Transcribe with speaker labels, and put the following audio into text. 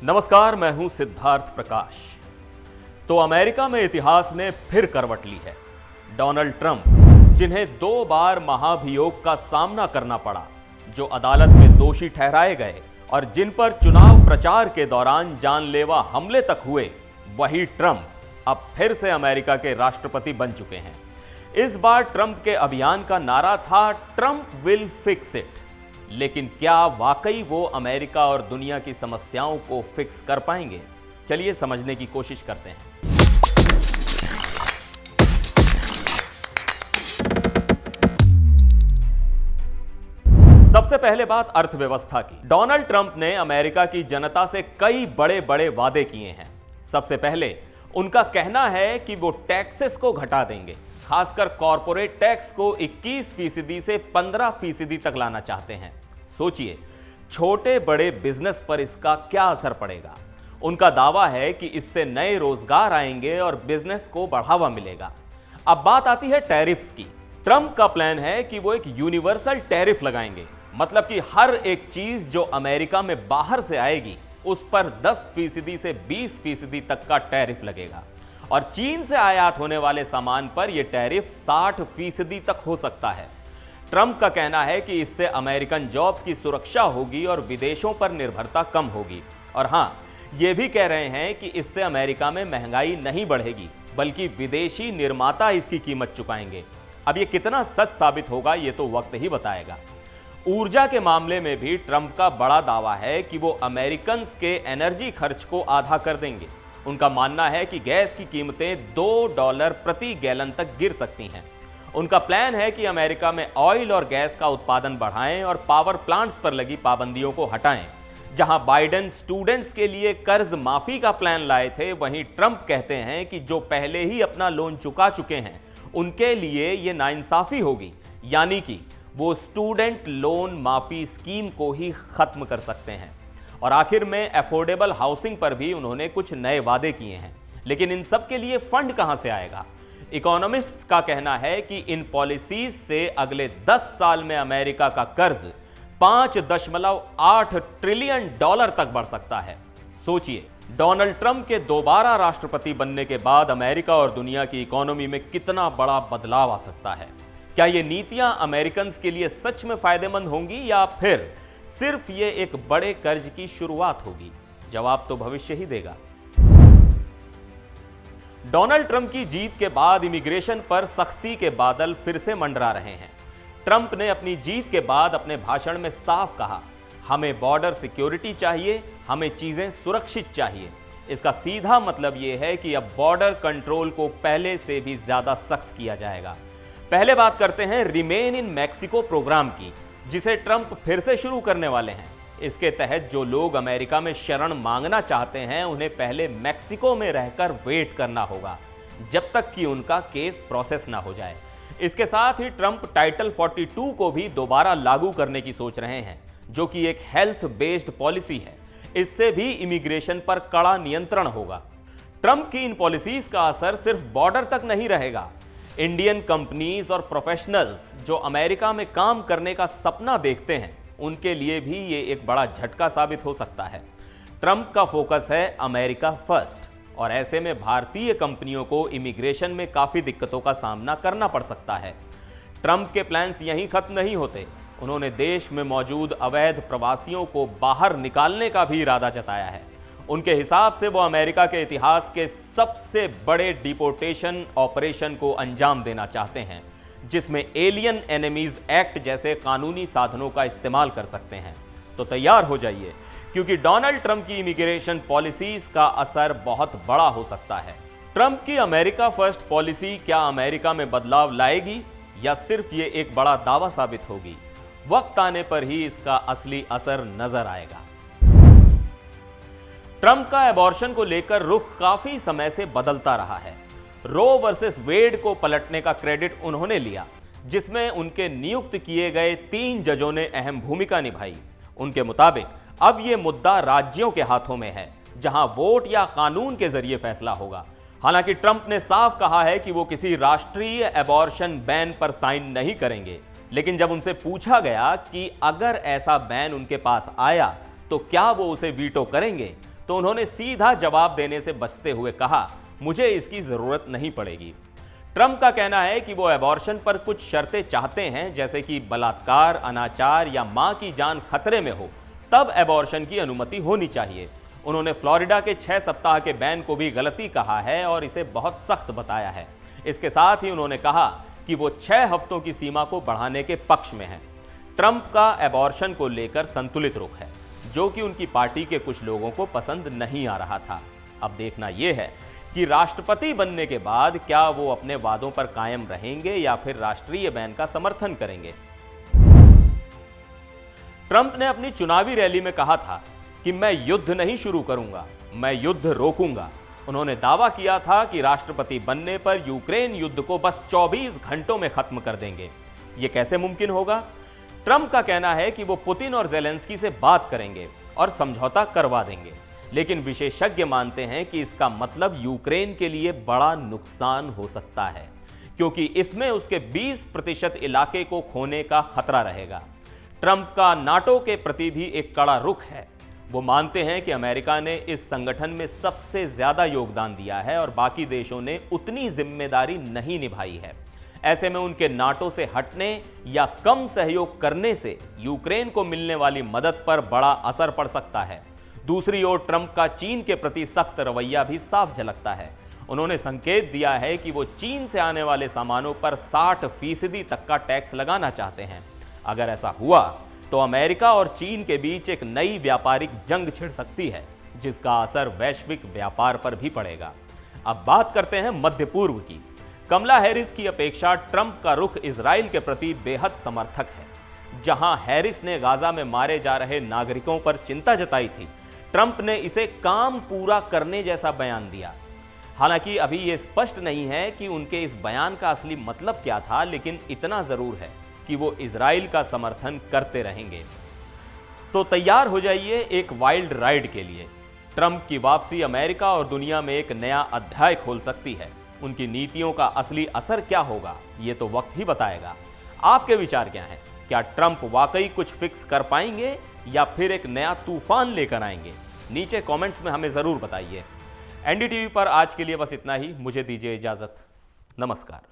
Speaker 1: नमस्कार, मैं हूं सिद्धार्थ प्रकाश। तो अमेरिका में इतिहास ने फिर करवट ली है। डोनाल्ड ट्रंप, जिन्हें 2 बार महाभियोग का सामना करना पड़ा, जो अदालत में दोषी ठहराए गए और जिन पर चुनाव प्रचार के दौरान जानलेवा हमले तक हुए, वही ट्रंप अब फिर से अमेरिका के राष्ट्रपति बन चुके हैं। इस बार ट्रंप के अभियान का नारा था ट्रंप विल फिक्स इट। लेकिन क्या वाकई वो अमेरिका और दुनिया की समस्याओं को फिक्स कर पाएंगे? चलिए समझने की कोशिश करते हैं। सबसे पहले बात अर्थव्यवस्था की। डोनाल्ड ट्रंप ने अमेरिका की जनता से कई बड़े बड़े वादे किए हैं। सबसे पहले उनका कहना है कि वो टैक्सेस को घटा देंगे, खासकर कॉरपोरेट टैक्स को 21% से 15% तक लाना चाहते हैं। सोचिए, छोटे बड़े बिजनेस पर इसका क्या असर पड़ेगा। उनका दावा है कि इससे नए रोजगार आएंगे और बिजनेस को बढ़ावा मिलेगा। अब बात आती है टैरिफ्स की। ट्रंप का प्लान है कि वो एक यूनिवर्सल टैरिफ लगाएंगे, मतलब कि हर एक चीज जो अमेरिका में बाहर से आएगी उस पर 10% से 20% तक का टैरिफ लगेगा और चीन से आयात होने वाले सामान पर यह टैरिफ 60% तक हो सकता है। ट्रंप का कहना है कि इससे अमेरिकन जॉब्स की सुरक्षा होगी और विदेशों पर निर्भरता कम होगी। और हां, ये भी कह रहे हैं कि इससे अमेरिका में महंगाई नहीं बढ़ेगी, बल्कि विदेशी निर्माता इसकी कीमत चुकाएंगे। अब ये कितना सच साबित होगा, ये तो वक्त ही बताएगा। ऊर्जा के मामले में भी ट्रंप का बड़ा दावा है कि वो अमेरिकन के एनर्जी खर्च को आधा कर देंगे। उनका मानना है कि गैस की कीमतें $2 प्रति गैलन तक गिर सकती हैं। उनका प्लान है कि अमेरिका में ऑयल और गैस का उत्पादन बढ़ाएं और पावर प्लांट्स पर लगी पाबंदियों को हटाएं। जहां बाइडेन स्टूडेंट्स के लिए कर्ज माफी का प्लान लाए थे, वहीं ट्रंप कहते हैं कि जो पहले ही अपना लोन चुका चुके हैं उनके लिए ये नाइंसाफी होगी, यानी कि वो स्टूडेंट लोन माफी स्कीम को ही खत्म कर सकते हैं। और आखिर में अफोर्डेबल हाउसिंग पर भी उन्होंने कुछ नए वादे किए हैं। लेकिन इन सब के लिए फंड कहां से आएगा? इकोनॉमिस्ट्स का कहना है कि इन पॉलिसीज से अगले 10 साल में अमेरिका का कर्ज $5.8 ट्रिलियन तक बढ़ सकता है। सोचिए, डोनाल्ड ट्रंप के दोबारा राष्ट्रपति बनने के बाद अमेरिका और दुनिया की इकोनॉमी में कितना बड़ा बदलाव आ सकता है। क्या ये नीतियां अमेरिकन्स के लिए सच में फायदेमंद होंगी या फिर सिर्फ ये एक बड़े कर्ज की शुरुआत होगी? जवाब तो भविष्य ही देगा। डोनाल्ड ट्रंप की जीत के बाद इमिग्रेशन पर सख्ती के बादल फिर से मंडरा रहे हैं। ट्रंप ने अपनी जीत के बाद अपने भाषण में साफ कहा, हमें बॉर्डर सिक्योरिटी चाहिए, हमें चीजें सुरक्षित चाहिए। इसका सीधा मतलब यह है कि अब बॉर्डर कंट्रोल को पहले से भी ज्यादा सख्त किया जाएगा। पहले बात करते हैं रिमेन इन मैक्सिको प्रोग्राम की, जिसे ट्रंप फिर से शुरू करने वाले हैं। इसके तहत जो लोग अमेरिका में शरण मांगना चाहते हैं, उन्हें पहले मैक्सिको में रहकर वेट करना होगा जब तक कि उनका केस प्रोसेस ना हो जाए। इसके साथ ही ट्रंप टाइटल 42 को भी दोबारा लागू करने की सोच रहे हैं, जो कि एक हेल्थ बेस्ड पॉलिसी है। इससे भी इमिग्रेशन पर कड़ा नियंत्रण होगा। ट्रंप की इन पॉलिसीज का असर सिर्फ बॉर्डर तक नहीं रहेगा। इंडियन कंपनीज और प्रोफेशनल्स जो अमेरिका में काम करने का सपना देखते हैं, उनके लिए भी ये एक बड़ा झटका साबित हो सकता है। ट्रंप का फोकस है अमेरिका फर्स्ट, और ऐसे में भारतीय कंपनियों को इमिग्रेशन में काफी दिक्कतों का सामना करना पड़ सकता है। ट्रंप के प्लान्स यहीं खत्म नहीं होते। उन्होंने देश में मौजूद अवैध प्रवासियों को बाहर निकालने का भी इरादा जताया है। उनके हिसाब से वो अमेरिका के इतिहास के सबसे बड़े डिपोर्टेशन ऑपरेशन को अंजाम देना चाहते हैं, जिसमें एलियन एनिमीज एक्ट जैसे कानूनी साधनों का इस्तेमाल कर सकते हैं। तो तैयार हो जाइए, क्योंकि डोनाल्ड ट्रंप की इमिग्रेशन पॉलिसीज का असर बहुत बड़ा हो सकता है। ट्रंप की अमेरिका फर्स्ट पॉलिसी क्या अमेरिका में बदलाव लाएगी या सिर्फ ये एक बड़ा दावा साबित होगी? वक्त आने पर ही इसका असली असर नजर आएगा। ट्रंप का एबॉर्शन को लेकर रुख काफी समय से बदलता रहा है। रो वर्सेस वेड को पलटने का क्रेडिट उन्होंने लिया, जिसमें उनके नियुक्त किए गए 3 जजों ने अहम भूमिका निभाई। उनके मुताबिक अब यह मुद्दा राज्यों के हाथों में है, जहां वोट या कानून के जरिए फैसला होगा। हालांकि ट्रंप ने साफ कहा है कि वो किसी राष्ट्रीय एबॉर्शन बैन पर साइन नहीं करेंगे, लेकिन जब उनसे पूछा गया कि अगर ऐसा बैन उनके पास आया तो क्या वो उसे वीटो करेंगे, तो तो उन्होंने सीधा जवाब देने से बचते हुए कहा, मुझे इसकी जरूरत नहीं पड़ेगी। ट्रंप का कहना है कि वो एबॉर्शन पर कुछ शर्तें चाहते हैं, जैसे कि बलात्कार, अनाचार या मां की जान खतरे में हो तब एबॉर्शन की अनुमति होनी चाहिए। उन्होंने फ्लोरिडा के 6 सप्ताह के बैन को भी गलती कहा है और इसे बहुत सख्त बताया है। इसके साथ ही उन्होंने कहा कि वो 6 हफ्तों की सीमा को बढ़ाने के पक्ष में हैं। ट्रंप का एबॉर्शन को लेकर संतुलित रुख है, जो कि उनकी पार्टी के कुछ लोगों को पसंद नहीं आ रहा था। अब देखना यह है कि राष्ट्रपति बनने के बाद क्या वो अपने वादों पर कायम रहेंगे या फिर राष्ट्रीय बैन का समर्थन करेंगे। ट्रंप ने अपनी चुनावी रैली में कहा था कि मैं युद्ध नहीं शुरू करूंगा, मैं युद्ध रोकूंगा। उन्होंने दावा किया था कि राष्ट्रपति बनने पर यूक्रेन युद्ध को बस 24 घंटों में खत्म कर देंगे। यह कैसे मुमकिन होगा? ट्रंप का कहना है कि वो पुतिन और ज़ेलेंस्की से बात करेंगे और समझौता करवा देंगे, लेकिन विशेषज्ञ मानते हैं कि इसका मतलब यूक्रेन के लिए बड़ा नुकसान हो सकता है, क्योंकि इसमें उसके 20% इलाके को खोने का खतरा रहेगा। ट्रंप का नाटो के प्रति भी एक कड़ा रुख है। वो मानते हैं कि अमेरिका ने इस संगठन में सबसे ज्यादा योगदान दिया है और बाकी देशों ने उतनी जिम्मेदारी नहीं निभाई है। ऐसे में उनके नाटो से हटने या कम सहयोग करने से यूक्रेन को मिलने वाली मदद पर बड़ा असर पड़ सकता है। दूसरी ओर ट्रंप का चीन के प्रति सख्त रवैया भी साफ झलकता है। उन्होंने संकेत दिया है कि वो चीन से आने वाले सामानों पर 60% तक का टैक्स लगाना चाहते हैं। अगर ऐसा हुआ तो अमेरिका और चीन के बीच एक नई व्यापारिक जंग छिड़ सकती है, जिसका असर वैश्विक व्यापार पर भी पड़ेगा। अब बात करते हैं मध्य पूर्व की। कमला हैरिस की अपेक्षा ट्रंप का रुख इजराइल के प्रति बेहद समर्थक है। जहां हैरिस ने गाजा में मारे जा रहे नागरिकों पर चिंता जताई थी, ट्रंप ने इसे काम पूरा करने जैसा बयान दिया। हालांकि अभी यह स्पष्ट नहीं है कि उनके इस बयान का असली मतलब क्या था, लेकिन इतना जरूर है कि वो इजराइल का समर्थन करते रहेंगे। तो तैयार हो जाइए एक वाइल्ड राइड के लिए। ट्रंप की वापसी अमेरिका और दुनिया में एक नया अध्याय खोल सकती है। उनकी नीतियों का असली असर क्या होगा, ये तो वक्त ही बताएगा। आपके विचार क्या हैं? क्या ट्रंप वाकई कुछ फिक्स कर पाएंगे या फिर एक नया तूफान लेकर आएंगे? नीचे कमेंट्स में हमें जरूर बताइए। एनडीटीवी पर आज के लिए बस इतना ही। मुझे दीजिए इजाजत। नमस्कार।